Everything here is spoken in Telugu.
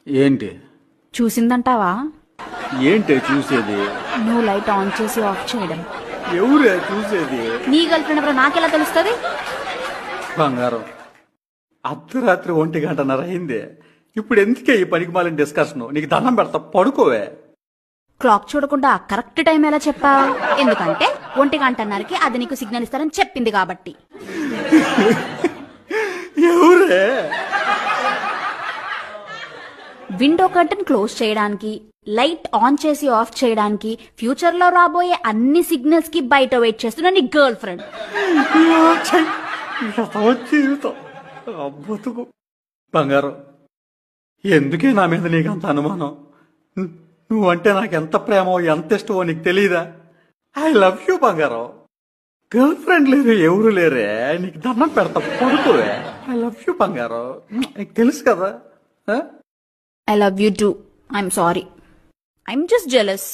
ఏంటి చూసిందంటావా? ఏంటి చూసేది? నువ్వు లైట్ ఆన్ చేసి ఆఫ్ చేయడం. ఎవరే చూసేది? నీ గర్ల్ ఫ్రెండ్ ఎవరో నాకెలా తెలుస్తుంది? బంగారం, అర్ధరాత్రి 1:00 అయింది. ఇప్పుడు ఎందుకే ఈ పనికిమాలిన డిస్కషన్? నీకు దండం పెడతా, పడుకోవే. క్లాక్ చూడకుండా కరెక్ట్ టైం ఎలా చెప్పావు? ఎందుకంటే 1:00కి అది నీకు సిగ్నల్ ఇస్తారని చెప్పింది కాబట్టి. ఎవరే? విండో కర్టన్ క్లోజ్ చేయడానికి, లైట్ ఆన్ చేసి ఆఫ్ చేయడానికి, ఫ్యూచర్ లో రాబోయే అన్ని సిగ్నల్స్ కి బయట వెయిట్ చేస్తున్నా నీ గర్ల్ ఫ్రెండ్. జీవితం బతుకు. బంగారం, ఎందుకే నా మీద నీకు అంత అనుమానం? నువ్వంటే నాకు ఎంత ప్రేమో ఎంత ఇష్టమో నీకు తెలీదా? ఐ లవ్ యూ బంగారం. గర్ల్ ఫ్రెండ్ లేరు, ఎవరు లేరే. నీకు దండం పెడతా, పడుకోవే. ఐ లవ్ యూ బంగారం, నీకు తెలుసు కదా. I love you too. I'm sorry. I'm just jealous.